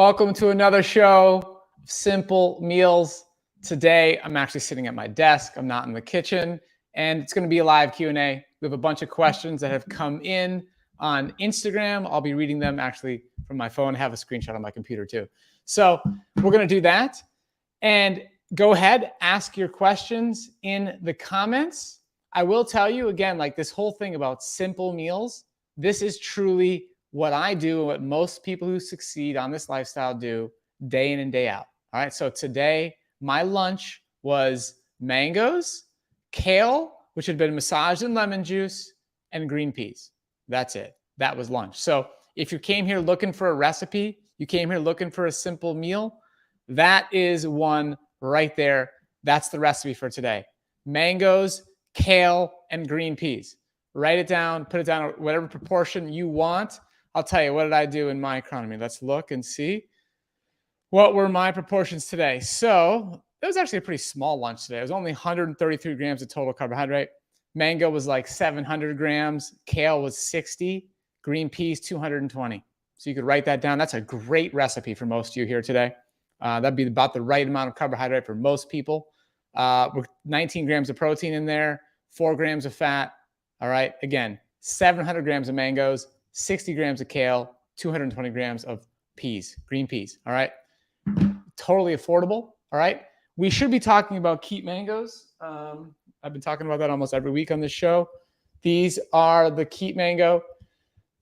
Welcome to another show, Simple Meals. Today, I'm actually sitting at my desk. I'm not in the kitchen, and it's going to be a live Q&A. We have a bunch of questions that have come in on Instagram. I'll be reading them actually from my phone. I have a screenshot on my computer too. So we're going to do that. And go ahead, ask your questions in the comments. I will tell you again, like this whole thing about simple meals, this is truly what I do and what most people who succeed on this lifestyle do day in and day out. All right. So today, my lunch was mangoes, kale, which had been massaged in lemon juice, and green peas. That's it. That was lunch. So if you came here looking for a recipe, you came here looking for a simple meal, that is one right there. That's the recipe for today. Mangoes, kale, and green peas. Write it down, put it down, whatever proportion you want. I'll tell you, what did I do in my economy? Let's look and see. What were my proportions today? So it was actually a pretty small lunch today. It was only 133 grams of total carbohydrate. Mango was like 700 grams. Kale was 60. Green peas, 220. So you could write that down. That's a great recipe for most of you here today. That'd be about the right amount of carbohydrate for most people. With 19 grams of protein in there, 4 grams of fat. All right. Again, 700 grams of mangoes, 60 grams of kale, 220 grams of peas, green peas. All right. Totally affordable. All right. We should be talking about keep mangoes. I've been talking about that almost every week on this show. These are the keep mango.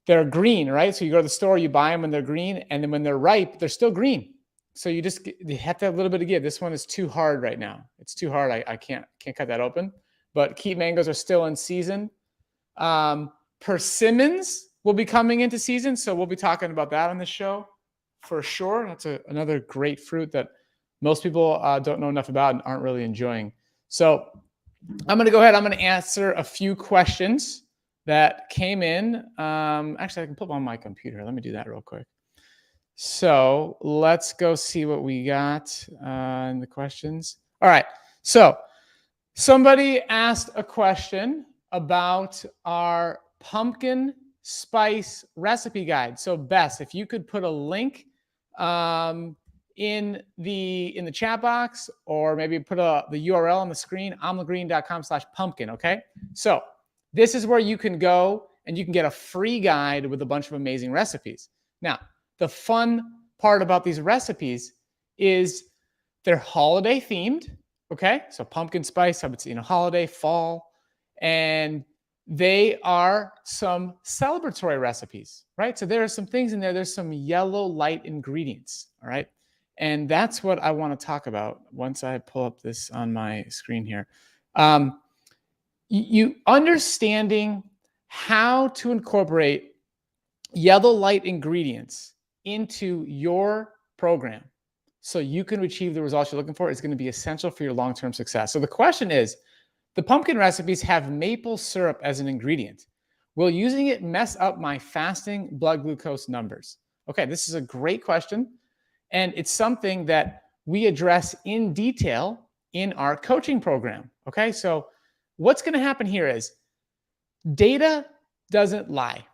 They're green, right? So you go to the store, you buy them when they're green, and then when they're ripe, they're still green. So you have to have a little bit of give. This one is too hard right now. It's too hard. I can't cut that open. But keep mangoes are still in season. Persimmons will be coming into season, so we'll be talking about that on this show for sure. That's another great fruit that most people don't know enough about and aren't really enjoying. So I'm going to go ahead. I'm going to answer a few questions that came in. Actually, I can put them on my computer. Let me do that real quick. So let's go see what we got in the questions. All right. So somebody asked a question about our pumpkin spice recipe guide. So Bess, if you could put a link in the chat box, or maybe put the URL on the screen, amlagreen.com/pumpkin. Okay. So this is where you can go and you can get a free guide with a bunch of amazing recipes. Now, the fun part about these recipes is they're holiday themed. Okay. So pumpkin spice, holiday, fall, and they are some celebratory recipes, right? So there are some things in there. There's some yellow light ingredients. All right. And that's what I want to talk about once I pull up this on my screen here. You understanding how to incorporate yellow light ingredients into your program so you can achieve the results you're looking for is going to be essential for your long-term success. So the question is, the pumpkin recipes have maple syrup as an ingredient. Will using it mess up my fasting blood glucose numbers? Okay, this is a great question. And it's something that we address in detail in our coaching program. Okay, so what's going to happen here is data doesn't lie.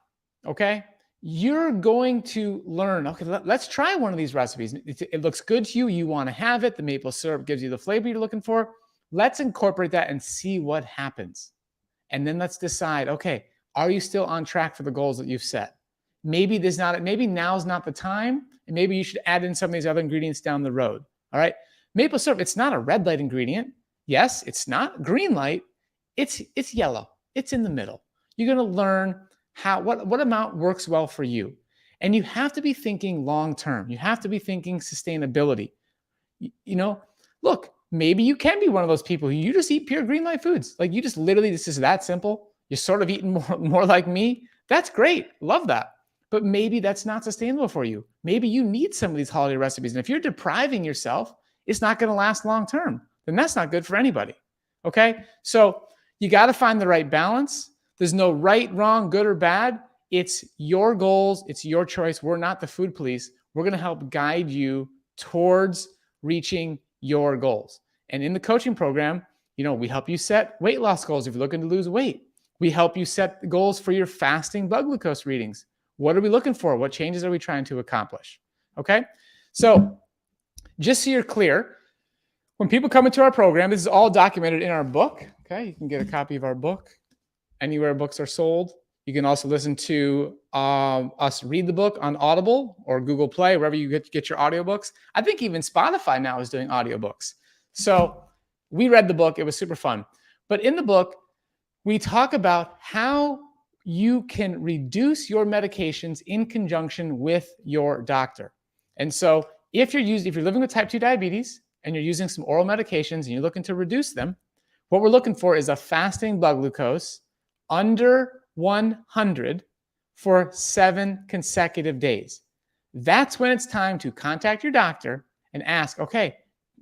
Okay, you're going to learn, okay, let's try one of these recipes. It looks good to you. You want to have it. The maple syrup gives you the flavor you're looking for. Let's incorporate that and see what happens. And then let's decide, okay, are you still on track for the goals that you've set? Maybe now's not the time, and maybe you should add in some of these other ingredients down the road. All right. Maple syrup, it's not a red light ingredient. Yes, it's not green light. It's yellow. It's in the middle. You're going to learn what amount works well for you. And you have to be thinking long-term. You have to be thinking sustainability. Look, maybe you can be one of those people who you just eat pure green light foods. Like you just literally, this is that simple. You're sort of eating more like me. That's great. Love that. But maybe that's not sustainable for you. Maybe you need some of these holiday recipes. And if you're depriving yourself, it's not going to last long-term. Then that's not good for anybody. Okay. So you got to find the right balance. There's no right, wrong, good or bad. It's your goals. It's your choice. We're not the food police. We're going to help guide you towards reaching your goals. And in the coaching program, we help you set weight loss goals if you're looking to lose weight. We help you set goals for your fasting blood glucose readings. What are we looking for? What changes are we trying to accomplish? Okay. So just so you're clear, when people come into our program, this is all documented in our book. Okay, you can get a copy of our book anywhere books are sold. You can also listen to us read the book on Audible or Google Play, wherever you get your audiobooks. I think even Spotify now is doing audiobooks. So we read the book. It was super fun. But in the book, we talk about how you can reduce your medications in conjunction with your doctor. And so if you're living with type 2 diabetes and you're using some oral medications and you're looking to reduce them, what we're looking for is a fasting blood glucose under 100 for 7 consecutive days. That's when it's time to contact your doctor and ask, okay,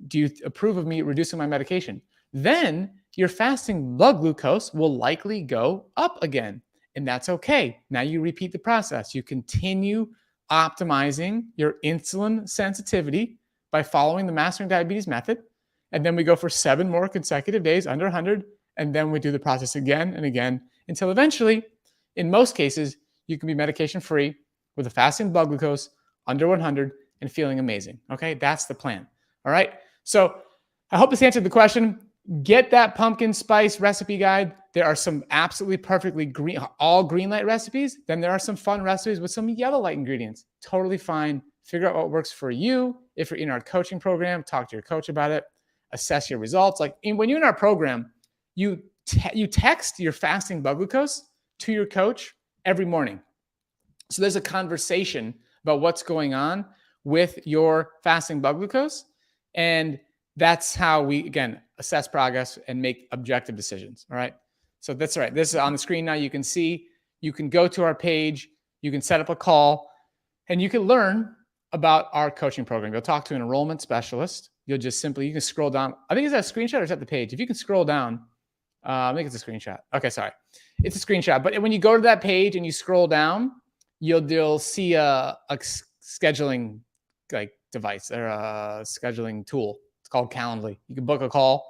do you approve of me reducing my medication? Then your fasting blood glucose will likely go up again. And that's okay. Now you repeat the process. You continue optimizing your insulin sensitivity by following the Mastering Diabetes method. And then we go for 7 more consecutive days under 100. And then we do the process again and again until eventually, in most cases, you can be medication free with a fasting blood glucose under 100 and feeling amazing. Okay, that's the plan. All right. So I hope this answered the question. Get that pumpkin spice recipe guide. There are some absolutely perfectly green, all green light recipes. Then there are some fun recipes with some yellow light ingredients. Totally fine. Figure out what works for you. If you're in our coaching program, talk to your coach about it. Assess your results. Like when you're in our program, you text your fasting blood glucose to your coach every morning. So there's a conversation about what's going on with your fasting blood glucose. And that's how we, again, assess progress and make objective decisions. All right. So that's right. This is on the screen now. You can see, you can go to our page, you can set up a call, and you can learn about our coaching program. You'll talk to an enrollment specialist. You'll just simply, you can scroll down. I think it's a screenshot or is that the page? If you can scroll down, I think it's a screenshot. Okay, sorry. It's a screenshot. But when you go to that page and you scroll down, you'll see a scheduling device or a scheduling tool. It's called Calendly. You can book a call.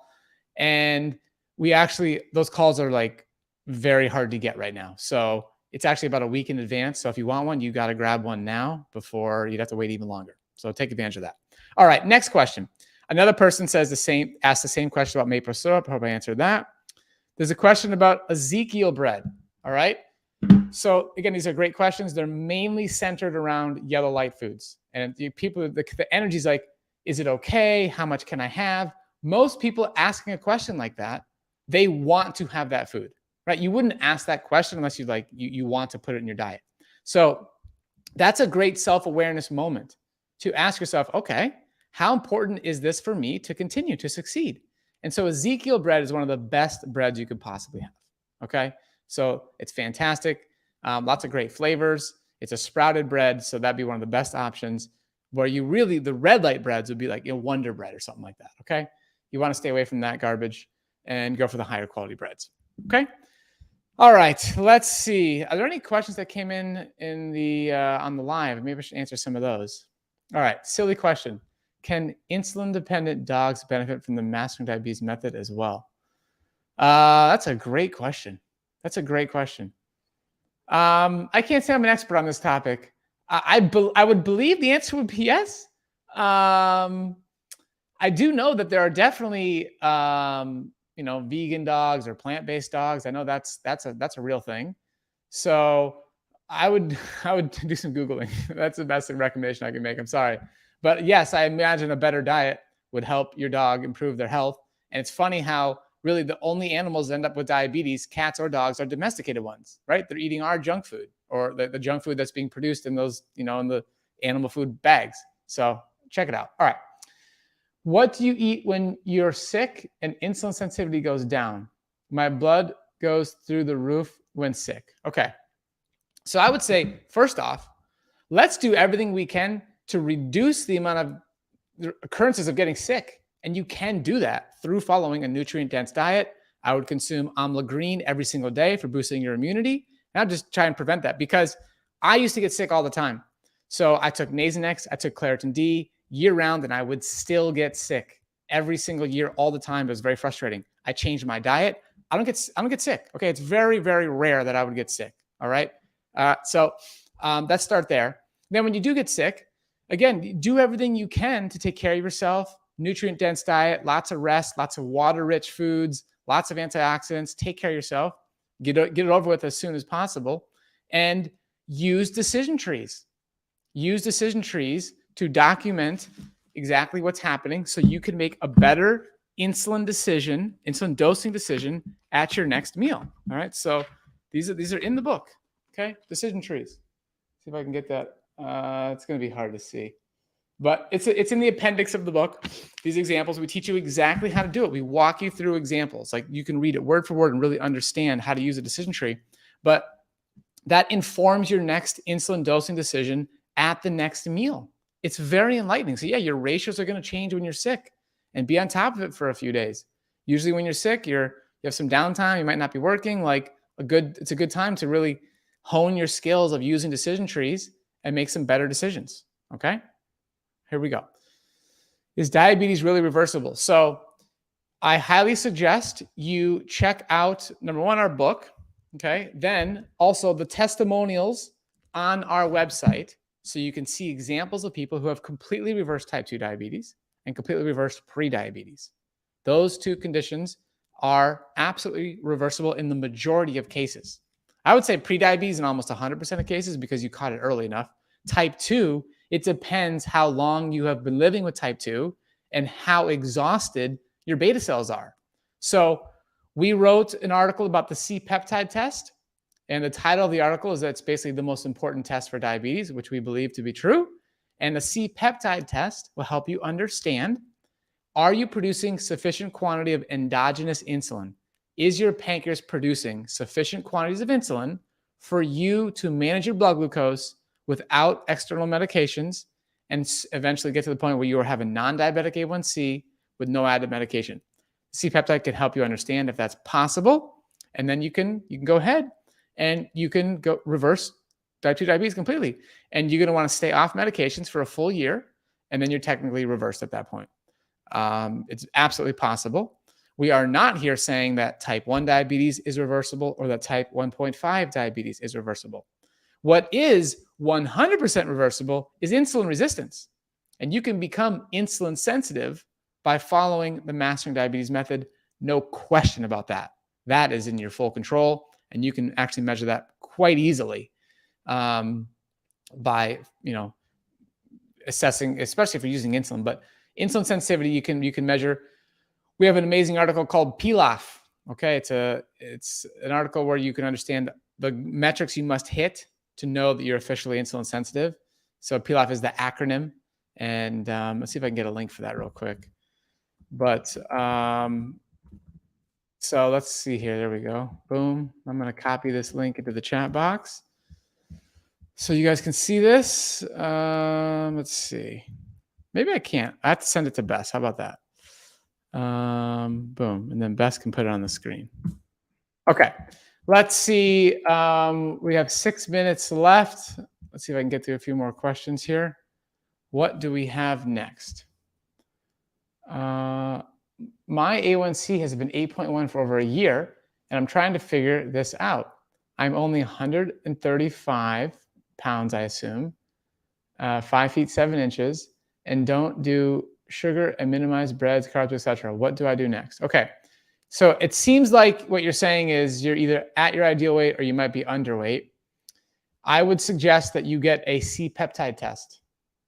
And those calls are like very hard to get right now. So it's actually about a week in advance. So if you want one, you got to grab one now before you'd have to wait even longer. So take advantage of that. All right, next question. Another person asked the same question about maple syrup. I hope I answered that. There's a question about Ezekiel bread. All right. So again, these are great questions. They're mainly centered around yellow light foods. And the energy is like, is it okay? How much can I have? Most people asking a question like that, they want to have that food, right? You wouldn't ask that question unless you want to put it in your diet. So that's a great self-awareness moment to ask yourself, okay, how important is this for me to continue to succeed? And so Ezekiel bread is one of the best breads you could possibly have. Okay. So it's fantastic. Lots of great flavors. It's a sprouted bread. So that'd be one of the best options where the red light breads would be like Wonder Bread or something like that. Okay. You want to stay away from that garbage and go for the higher quality breads. Okay. All right. Let's see. Are there any questions that came in the on the live? Maybe I should answer some of those. All right. Silly question. Can insulin-dependent dogs benefit from the Mastering Diabetes method as well? That's a great question. I can't say I'm an expert on this topic. I would believe the answer would be yes. I do know that there are definitely vegan dogs or plant-based dogs. I know that's a real thing. So I would do some Googling. That's the best recommendation I can make. I'm sorry. But yes, I imagine a better diet would help your dog improve their health. And it's funny how really the only animals that end up with diabetes, cats or dogs, are domesticated ones, right? They're eating our junk food or the junk food that's being produced in those, in the animal food bags. So check it out. All right. What do you eat when you're sick and insulin sensitivity goes down? My blood goes through the roof when sick. Okay. So I would say, first off, let's do everything we can to reduce the amount of occurrences of getting sick. And you can do that through following a nutrient-dense diet. I would consume amla green every single day for boosting your immunity. And I'll just try and prevent that because I used to get sick all the time. So I took Nasonex, I took Claritin D year round, and I would still get sick every single year, all the time. It was very frustrating. I changed my diet. I don't get sick. Okay. It's very, very rare that I would get sick. All right. So let's start there. Then when you do get sick, again, do everything you can to take care of yourself. Nutrient dense diet, lots of rest, lots of water rich foods, lots of antioxidants. Take care of yourself. Get it over with as soon as possible. And use decision trees. Use decision trees to document exactly what's happening so you can make a better insulin dosing decision at your next meal. All right. So these are in the book. Okay. Decision trees. See if I can get that. It's going to be hard to see, but it's in the appendix of the book. These examples, we teach you exactly how to do it. We walk you through examples. Like you can read it word for word and really understand how to use a decision tree, but that informs your next insulin dosing decision at the next meal. It's very enlightening. So yeah, your ratios are going to change when you're sick, and be on top of it for a few days. Usually when you're sick, you have some downtime. You might not be working. It's a good time to really hone your skills of using decision trees and make some better decisions. Okay, here we go. Is diabetes really reversible? So I highly suggest you check out, number one, our book. Okay, then also the testimonials on our website, so you can see examples of people who have completely reversed type 2 diabetes and completely reversed prediabetes. Those two conditions are absolutely reversible in the majority of cases. I would say prediabetes in almost 100% of cases because you caught it early enough. Type 2, it depends how long you have been living with type 2 and how exhausted your beta cells are. So we wrote an article about the C-peptide test, and the title of the article is that it's basically the most important test for diabetes, which we believe to be true. And the C-peptide test will help you understand, are you producing sufficient quantity of endogenous insulin? Is your pancreas producing sufficient quantities of insulin for you to manage your blood glucose without external medications and eventually get to the point where you have a non-diabetic A1C with no added medication? C-peptide can help you understand if that's possible, and then you can go ahead and you can go reverse type 2 diabetes completely. And you're going to want to stay off medications for a full year, and then you're technically reversed at that point. It's absolutely possible. We are not here saying that type 1 diabetes is reversible or that type 1.5 diabetes is reversible. What is 100% reversible is insulin resistance. And you can become insulin sensitive by following the Mastering Diabetes method. No question about that. That is in your full control, and you can actually measure that quite easily by assessing, especially if you're using insulin. But insulin sensitivity, you can measure. We have an amazing article called PLAF. Okay, it's an article where you can understand the metrics you must hit to know that you're officially insulin sensitive. So PLAF is the acronym, and let's see if I can get a link for that real quick. But so let's see here. There we go. Boom. I'm going to copy this link into the chat box so you guys can see this. Let's see. Maybe I can't. I have to send it to Bess. How about that? Boom. And then Bess can put it on the screen. Okay. Let's see. We have 6 minutes left. Let's see if I can get through a few more questions here. What do we have next? My A1C has been 8.1 for over a year, and I'm trying to figure this out. I'm only 135 pounds, I assume, 5 feet 7 inches, and don't do sugar and minimize breads, carbs, etc. What do I do next? Okay, so it seems like what you're saying is you're either at your ideal weight or you might be underweight. I would suggest that you get a C-peptide test.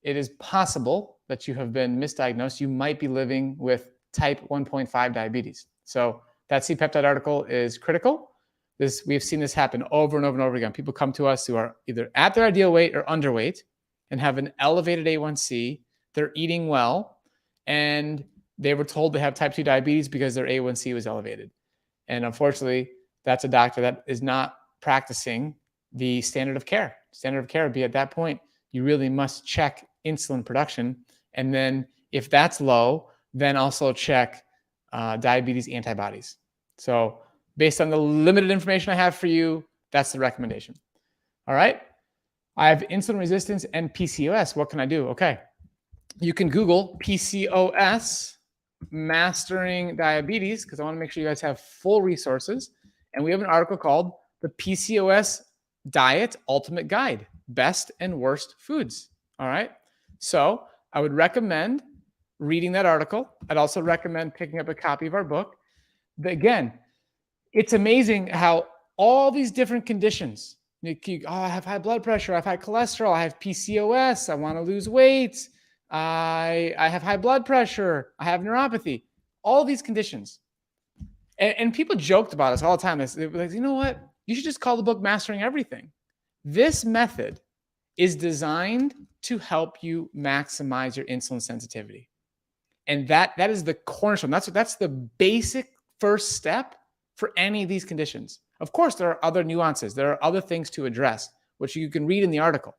It is possible that you have been misdiagnosed. You might be living with type 1.5 diabetes. So that C-peptide article is critical. We've seen this happen over and over and over again. People come to us who are either at their ideal weight or underweight and have an elevated A1C. They're eating well, and they were told they have type 2 diabetes because their A1C was elevated. And unfortunately, that's a doctor that is not practicing the standard of care. Standard of care would be, at that point, you really must check insulin production. And then if that's low, then also check diabetes antibodies. So based on the limited information I have for you, that's the recommendation. All right. I have insulin resistance and PCOS. What can I do? Okay. You can Google PCOS Mastering Diabetes, because I want to make sure you guys have full resources. And we have an article called The PCOS Diet Ultimate Guide, Best and Worst Foods. All right. So I would recommend reading that article. I'd also recommend picking up a copy of our book. But again, it's amazing how all these different conditions, I have high blood pressure, I have high cholesterol, I have PCOS, I want to lose weight, I have high blood pressure, I have neuropathy, all these conditions. And people joked about us all the time. They were like, you know what? You should just call the book Mastering Everything. This method is designed to help you maximize your insulin sensitivity. And that is the cornerstone. That's the basic first step for any of these conditions. Of course, there are other nuances. There are other things to address, which you can read in the article.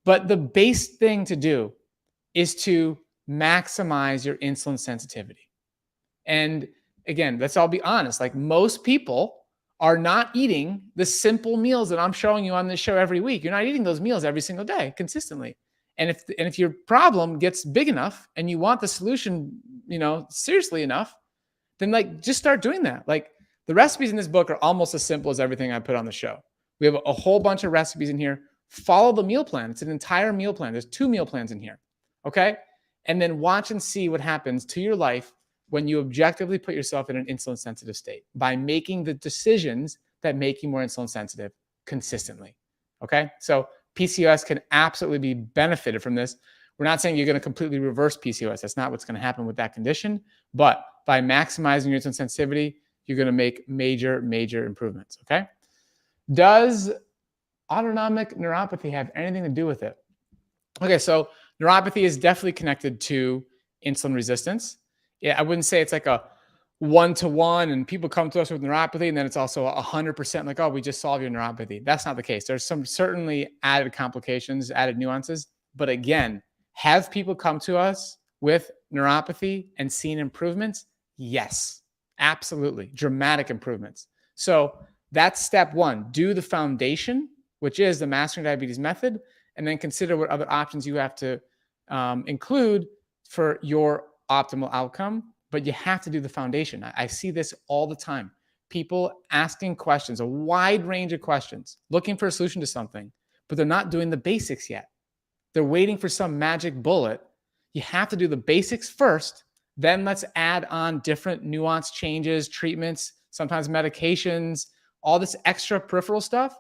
But the base thing to do is to maximize your insulin sensitivity. And again, let's all be honest. Like, most people are not eating the simple meals that I'm showing you on this show every week. You're not eating those meals every single day consistently. And if your problem gets big enough and you want the solution, seriously enough, then like just start doing that. Like, the recipes in this book are almost as simple as everything I put on the show. We have a whole bunch of recipes in here. Follow the meal plan. It's an entire meal plan. There's 2 meal plans in here. Okay. And then watch and see what happens to your life when you objectively put yourself in an insulin sensitive state by making the decisions that make you more insulin sensitive consistently. Okay. So PCOS can absolutely be benefited from this. We're not saying you're going to completely reverse PCOS. That's not what's going to happen with that condition. But by maximizing your insulin sensitivity, you're going to make major, major improvements. Okay. Does autonomic neuropathy have anything to do with it? Okay. So neuropathy is definitely connected to insulin resistance. Yeah, I wouldn't say it's like a 1-to-1 and people come to us with neuropathy and then it's also 100% like, oh, we just solved your neuropathy. That's not the case. There's some certainly added complications, added nuances. But again, have people come to us with neuropathy and seen improvements? Yes, absolutely. Dramatic improvements. So that's step 1. Do the foundation, which is the Mastering Diabetes method, and then consider what other options you have to include for your optimal outcome. But you have to do the foundation. I see this all the time. People asking questions, a wide range of questions, looking for a solution to something, but they're not doing the basics yet. They're waiting for some magic bullet. You have to do the basics first. Then let's add on different nuanced changes, treatments, sometimes medications, all this extra peripheral stuff.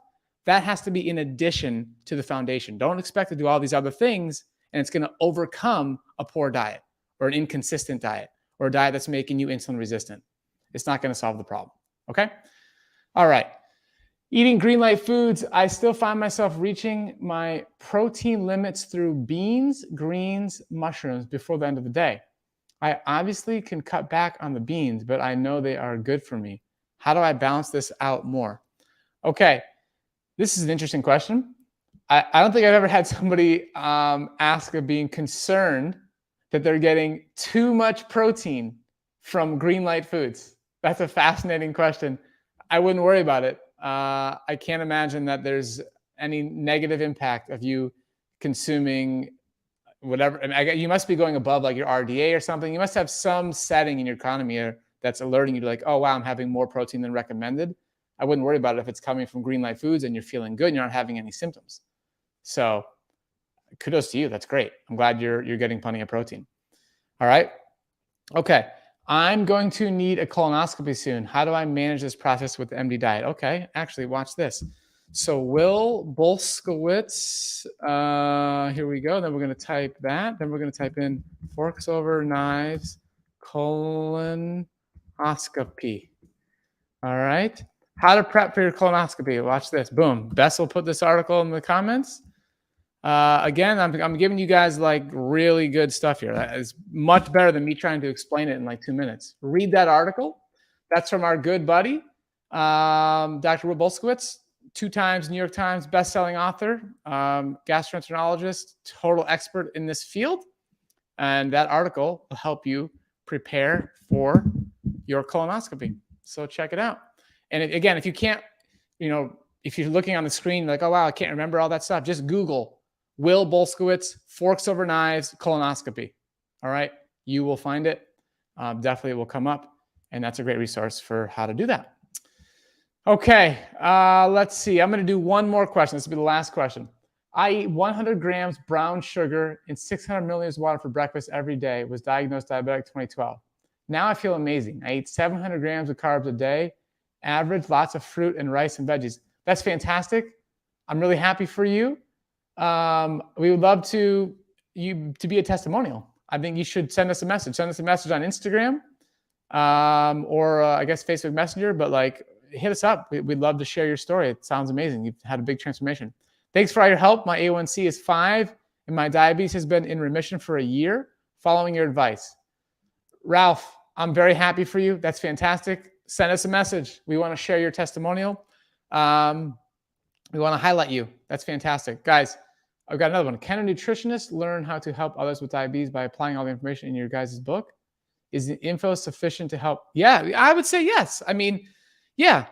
That has to be in addition to the foundation. Don't expect to do all these other things and it's going to overcome a poor diet or an inconsistent diet or a diet that's making you insulin resistant. It's not going to solve the problem. Okay. All right. Eating green light foods, I still find myself reaching my protein limits through beans, greens, mushrooms before the end of the day. I obviously can cut back on the beans, but I know they are good for me. How do I balance this out more? Okay. This is an interesting question. I don't think I've ever had somebody ask of being concerned that they're getting too much protein from green light foods. That's a fascinating question. I wouldn't worry about it. I can't imagine that there's any negative impact of you consuming whatever. I mean, you must be going above like your RDA or something. You must have some setting in your economy that's alerting you to like, oh, wow, I'm having more protein than recommended. I wouldn't worry about it if it's coming from green light foods and you're feeling good and you're not having any symptoms. So kudos to you. That's great. I'm glad you're getting plenty of protein. All right. Okay. I'm going to need a colonoscopy soon. How do I manage this process with the MD diet? Okay. Actually, watch this. So Will Bolskowitz, here we go. Then we're going to type that. Then we're going to type in forks over knives, colonoscopy. All right. How to prep for your colonoscopy. Watch this. Boom. Bess will put this article in the comments. Again, I'm giving you guys like really good stuff here. That is much better than me trying to explain it in like 2 minutes. Read that article. That's from our good buddy, Dr. Will Bolskowitz, 2 times New York Times bestselling author, gastroenterologist, total expert in this field. And that article will help you prepare for your colonoscopy. So check it out. And again, if you can't, if you're looking on the screen like, oh, wow, I can't remember all that stuff, just Google Will Bolskowitz, forks over knives, colonoscopy. All right. You will find it. Definitely it will come up. And that's a great resource for how to do that. Okay. Let's see. I'm going to do one more question. This will be the last question. I eat 100 grams brown sugar and 600 milliliters of water for breakfast every day. Was diagnosed diabetic 2012. Now I feel amazing. I eat 700 grams of carbs a day, average lots of fruit and rice and veggies. That's fantastic. I'm really happy for you. We would love to be a testimonial. I think you should send us a message. Send us a message on Instagram or I guess Facebook Messenger, but like hit us up. We'd love to share your story. It sounds amazing. You've had a big transformation. Thanks for all your help. My A1C is 5 and my diabetes has been in remission for a year following your advice. Ralph, I'm very happy for you. That's fantastic. Send us a message. We want to share your testimonial. We want to highlight you. That's fantastic. Guys, I've got another one. Can a nutritionist learn how to help others with diabetes by applying all the information in your guys' book? Is the info sufficient to help? Yeah, I would say yes. I mean, yeah,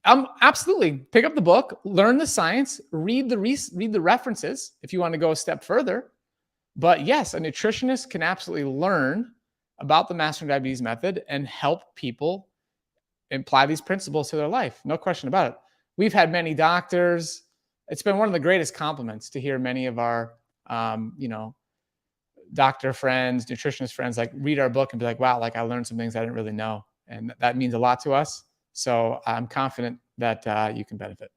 absolutely. Pick up the book, learn the science, read the references if you want to go a step further. But yes, a nutritionist can absolutely learn about the Mastering Diabetes method and help people apply these principles to their life. No question about it. We've had many doctors. It's been one of the greatest compliments to hear many of our, doctor friends, nutritionist friends, like read our book and be like, wow, like I learned some things I didn't really know. And that means a lot to us. So I'm confident that you can benefit.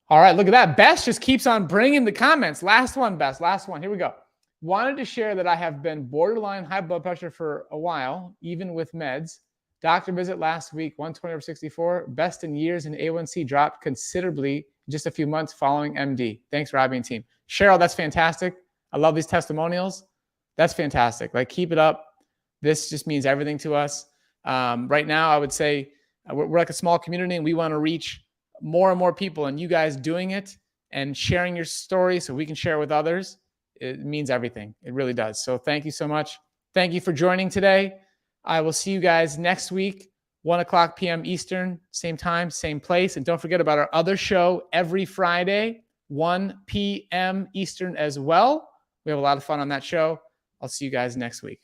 All right, look at that. Bess just keeps on bringing the comments. Last one, Bess, last one. Here we go. Wanted to share that I have been borderline high blood pressure for a while, even with meds. Doctor visit last week, 120/64, best in years, and A1C dropped considerably in just a few months following MD. Thanks, Robby and team. Cheryl, that's fantastic. I love these testimonials. That's fantastic. Like, keep it up. This just means everything to us. Right now, I would say we're like a small community and we want to reach more and more people, and you guys doing it and sharing your story so we can share with others, it means everything. It really does. So thank you so much. Thank you for joining today. I will see you guys next week, 1:00 p.m. Eastern, same time, same place. And don't forget about our other show every Friday, 1 p.m. Eastern as well. We have a lot of fun on that show. I'll see you guys next week.